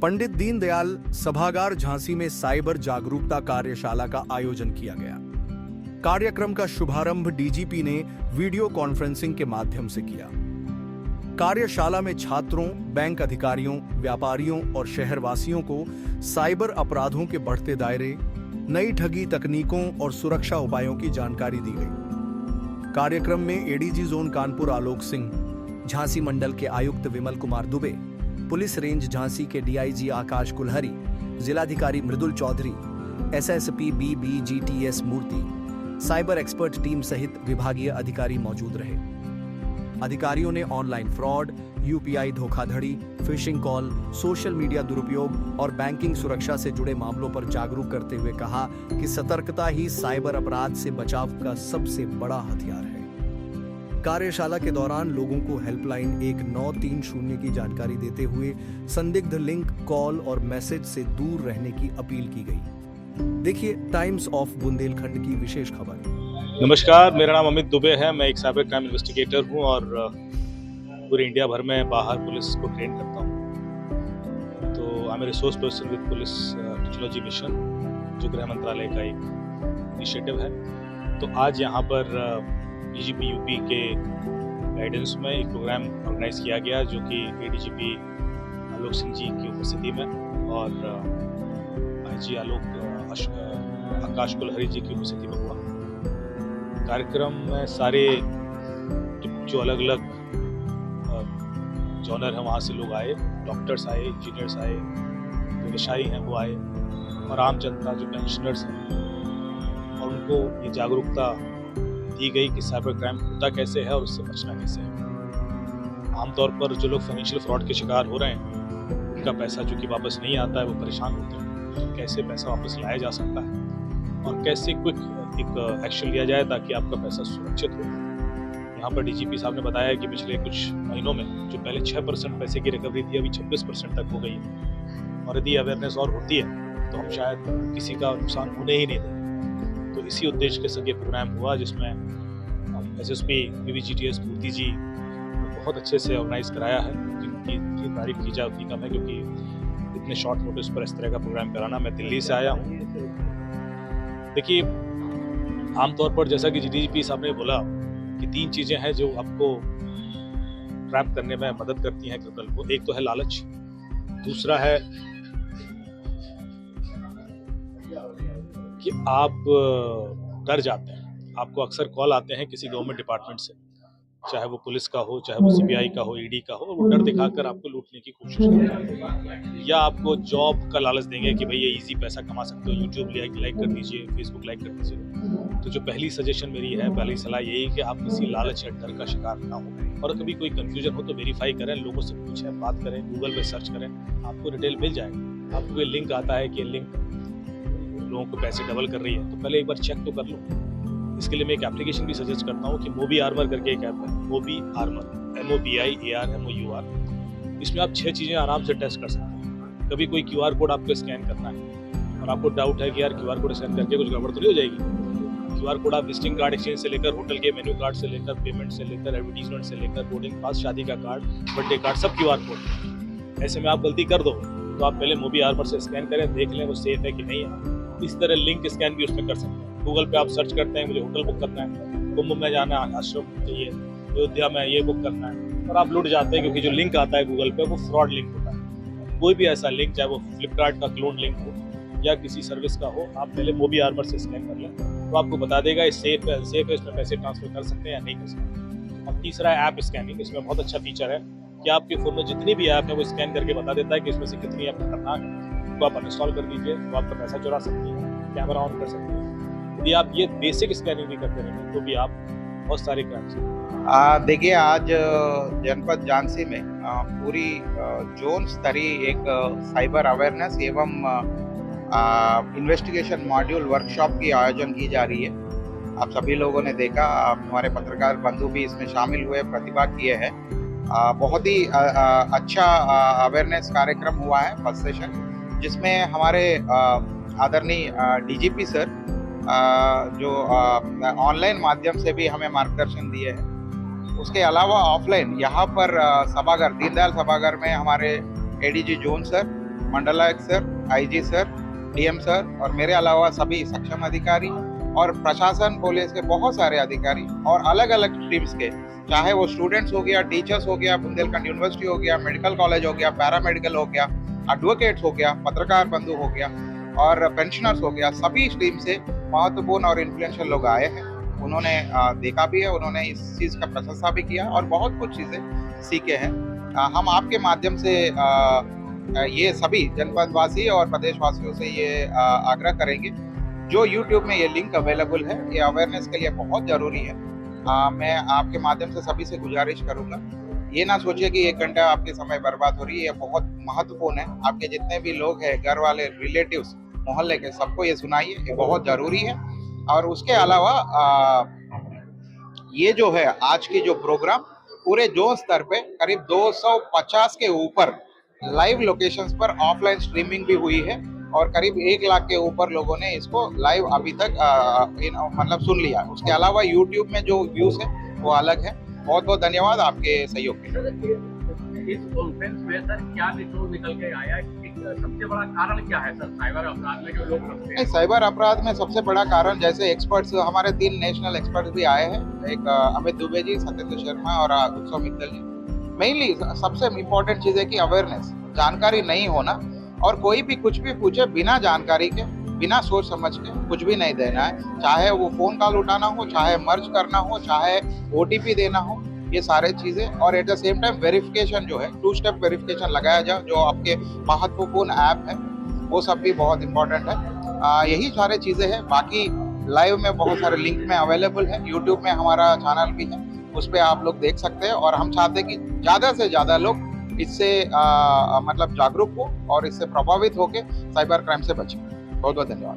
पंडित दीनदयाल सभागार झांसी में साइबर जागरूकता कार्यशाला का आयोजन किया गया। कार्यक्रम का शुभारंभ डीजीपी ने वीडियो कॉन्फ्रेंसिंग के माध्यम से किया। कार्यशाला में छात्रों, बैंक अधिकारियों, व्यापारियों और शहरवासियों को साइबर अपराधों के बढ़ते दायरे, नई ठगी तकनीकों और सुरक्षा उपायों की जानकारी दी गई। कार्यक्रम में एडीजी जोन कानपुर आलोक सिंह, झांसी मंडल के आयुक्त विमल कुमार दुबे, पुलिस रेंज झांसी के डीआईजी आकाश कुलहरी, जिलाधिकारी मृदुल चौधरी, एसएसपी बीबीजीटीएस मूर्ति, साइबर एक्सपर्ट टीम सहित विभागीय अधिकारी मौजूद रहे। अधिकारियों ने ऑनलाइन फ्रॉड, यूपीआई धोखाधड़ी, फिशिंग कॉल, सोशल मीडिया दुरुपयोग और बैंकिंग सुरक्षा से जुड़े मामलों पर जागरूक करते हुए कहा कि सतर्कता ही साइबर अपराध से बचाव का सबसे बड़ा हथियार है। कार्यशाला के दौरान लोगों को हेल्पलाइन 1930 की जानकारी देते हुए संदिग्ध लिंक, कॉल और मैसेज से दूर रहने की अपील की गई। देखिए टाइम्स ऑफ बुंदेलखंड की विशेष खबर। नमस्कार, मेरा नाम अमित दुबे है। मैं एक साइबर क्राइम इन्वेस्टिगेटर हूं और पूरे इंडिया भर में बाहर पुलिस को ट्रेन करता हूं। तो I am resource person with police technology mission, जो गृह मंत्रालय का एक इनिशिएटिव है। तो आज यहाँ पर डीजीपी यूपी के गाइडेंस में एक प्रोग्राम ऑर्गेनाइज किया गया, जो कि एडीजीपी आलोक सिंह जी की उपस्थिति में और आईजी आकाश कुलहरी जी की उपस्थिति में हुआ। कार्यक्रम में सारे जो अलग अलग जॉनर हैं वहाँ से लोग आए, डॉक्टर्स आए, इंजीनियर्स आए, व्यवसायी हैं वो आए, और आम जनता जो पेंशनर्स हैं, और उनको ये जागरूकता दी गई कि साइबर क्राइम होता कैसे है और उससे बचना कैसे है। आमतौर पर जो लोग फाइनेंशियल फ्रॉड के शिकार हो रहे हैं, उनका पैसा जो कि वापस नहीं आता है, वो परेशान होते हैं। तो कैसे पैसा वापस लाया जा सकता है और कैसे क्विक एक एक्शन लिया जाए ताकि आपका पैसा सुरक्षित हो। यहाँ पर डीजीपी साहब ने बताया कि पिछले कुछ महीनों में जो पहले 6% पैसे की रिकवरी थी, अभी 26% तक हो गई है, और यदि अवेयरनेस और होती है तो हम शायद किसी का नुकसान होने ही नहीं दें। तो इसी उद्देश्य के संग ये प्रोग्राम हुआ, जिसमें एसएसपी बीबीजीटीएस मूर्ति जी बहुत अच्छे से ऑर्गेनाइज कराया है, जिनकी तारीफ की जाती कम है, क्योंकि इतने शॉर्ट नोटिस पर इस तरह का प्रोग्राम कराना। मैं दिल्ली से आया हूँ। देखिए, आमतौर पर जैसा कि डीजीपी साहब ने बोला कि 3 चीजें हैं जो आपको ट्रैप करने में मदद करती हैं क्रिमिनल को। एक तो है लालच, दूसरा है कि आप डर जाते हैं। आपको अक्सर कॉल आते हैं किसी गवर्नमेंट डिपार्टमेंट से, चाहे वो पुलिस का हो, चाहे वो सीबीआई का हो, ईडी का हो, वो डर दिखाकर आपको लूटने की कोशिश करते हैं, या आपको जॉब का लालच देंगे कि भाई ये इजी पैसा कमा सकते हो, यूट्यूब लाइक कर दीजिए, फेसबुक लाइक कर दीजिए। तो जो पहली सजेशन मेरी है, पहली सलाह यही है कि आप किसी लालच या डर का शिकार ना हो, और कभी कोई कंफ्यूजन हो तो वेरीफाई करें, लोगों से पूछें, बात करें, गूगल पे सर्च करें, आपको डिटेल मिल जाएगा। आपको ये लिंक आता है कि लिंक लोगों को पैसे डबल कर रही है, तो पहले एक बार चेक तो कर लो। इसके लिए मैं एक एप्लीकेशन भी सजेस्ट करता हूँ कि मोबी आर्मर करके एक ऐप है, मोबी आर्मर, MOBIARMOUR। इसमें आप 6 चीज़ें आराम से टेस्ट कर सकते हैं। कभी कोई QR कोड आपको स्कैन करना है और आपको डाउट है कि यार QR कोड स्कैन करके कुछ गड़बड़ तो नहीं हो जाएगी। QR कोड आप विजिटिंग कार्ड एक्सचेंज से लेकर, होटल के मेन्यू कार्ड से लेकर, पेमेंट से लेकर, एडवर्टीजमेंट से लेकर, बोर्डिंग पास, शादी का कार्ड, बर्थडे कार्ड, सब QR कोड। ऐसे में आप गलती कर दो तो आप पहले मोबी आर्मर से स्कैन करें, देख लें वो सेफ है कि नहीं है। इस तरह लिंक स्कैन भी उसमें कर सकते हैं। गूगल पे आप सर्च करते हैं, मुझे होटल बुक करना है, कुंभ में जाना है, आश्रम चाहिए, अयोध्या में ये बुक करना है, और आप लुट जाते हैं, क्योंकि जो लिंक आता है गूगल पे वो फ्रॉड लिंक होता है। कोई भी ऐसा लिंक, चाहे वो फ्लिपकार्ट का क्लोन लिंक हो या किसी सर्विस का हो, आप पहले मोबी आर्मर से स्कैन कर लें तो आपको बता देगा ये सेफ है, इसमें पैसे ट्रांसफर कर सकते हैं या नहीं कर सकते। और तीसरा है ऐप स्कैनिंग। इसमें बहुत अच्छा फीचर है कि आपके फ़ोन में जितनी भी ऐप है वो स्कैन करके बता देता है कि इसमें से कितनी ऐप खतरनाक है, तो आप अनइंस्टॉल कर दीजिए, तो आपका पैसा चुरा सकती है, कैमरा ऑन कर सकते हैं। यदि आप ये बेसिक स्कैनिंग भी करते रहेंगे तो भी आप बहुत सारे क्राइम से। देखिए, आज जनपद झांसी में पूरी जोन स्तरीय एक साइबर अवेयरनेस एवं इन्वेस्टिगेशन मॉड्यूल वर्कशॉप की आयोजन की जा रही है। आप सभी लोगों ने देखा, हमारे पत्रकार बंधु भी इसमें शामिल हुए, प्रतिभाग किए हैं। बहुत ही अच्छा अवेयरनेस कार्यक्रम हुआ है, फर्स्ट सेशन, जिसमें हमारे आदरणीय डीजीपी सर जो ऑनलाइन माध्यम से भी हमें मार्गदर्शन दिए हैं। उसके अलावा ऑफलाइन यहाँ पर सभागार, दीनदयाल सभागार में हमारे एडीजी जोन सर मंडलायुक्त sir, IG sir, DM sir और मेरे अलावा सभी सक्षम अधिकारी और प्रशासन पुलिस के बहुत सारे अधिकारी और अलग अलग स्ट्रीम्स के, चाहे वो स्टूडेंट्स हो गया, टीचर्स हो गया, बुंदेलखंड यूनिवर्सिटी हो गया, मेडिकल कॉलेज हो गया, पैरामेडिकल हो गया, एडवोकेट्स हो गया, पत्रकार बंधु हो गया और पेंशनर्स हो गया, सभी स्ट्रीम से महत्वपूर्ण और इन्फ्लुएंशियल लोग आए हैं। उन्होंने देखा भी है, उन्होंने इस चीज़ का प्रशंसा भी किया और बहुत कुछ चीज़ें सीखे हैं। हम आपके माध्यम से ये सभी जनपदवासी और प्रदेशवासियों से ये आग्रह करेंगे, जो YouTube में ये लिंक अवेलेबल है, ये अवेयरनेस के लिए बहुत ज़रूरी है। मैं आपके माध्यम से सभी से गुजारिश करूँगा, ये ना सोचिए कि 1 घंटा आपके समय बर्बाद हो रही है, ये बहुत महत्वपूर्ण है। आपके जितने भी लोग हैं, घर वाले, रिलेटिव्स, मोहल्ले के, सबको ये सुनाइए, ये बहुत ज़रूरी है। और उसके अलावा ये जो है आज की जो प्रोग्राम पूरे जोन स्तर पे करीब 250 के ऊपर लाइव लोकेशंस पर ऑफलाइन स्ट्रीमिंग भी हुई है और करीब 1 लाख के ऊपर लोगों ने इसको लाइव अभी तक मतलब सुन लिया। उसके अलावा YouTube में जो व्यूज है वो अलग है। बहुत बहुत धन्यवाद आपके सहयोग के लिए। इस कॉन्फ्रेंस में सर क्या निकल के आया, सबसे बड़ा कारण क्या है सर साइबर अपराध में जो लोग रखते हैं? साइबर अपराध में सबसे बड़ा कारण, जैसे एक्सपर्ट्स, हमारे 3 नेशनल एक्सपर्ट्स भी आए हैं, एक अमित दुबे जी, सत्येंद्र शर्मा और उत्सव मित्तल जी। मेनली सबसे इम्पोर्टेंट चीज़ है कि अवेयरनेस, जानकारी नहीं होना, और कोई भी कुछ भी पूछे बिना जानकारी के, बिना सोच समझ के कुछ भी नहीं देना है। चाहे वो फ़ोन कॉल उठाना हो, चाहे मर्ज करना हो, चाहे OTP देना हो, ये सारे चीज़ें। और at the same time verification जो है, 2 स्टेप वेरिफिकेशन लगाया जाए, जो आपके महत्वपूर्ण ऐप है, वो सब भी बहुत इंपॉर्टेंट है। यही सारे चीज़ें हैं। बाकी लाइव में बहुत सारे लिंक में अवेलेबल है, यूट्यूब में हमारा चैनल भी है, उस पर आप लोग देख सकते हैं। और हम चाहते हैं कि ज़्यादा से ज़्यादा लोग इससे मतलब जागरूक हो और इससे प्रभावित होकर साइबर क्राइम से बचें। बहुत बहुत धन्यवाद।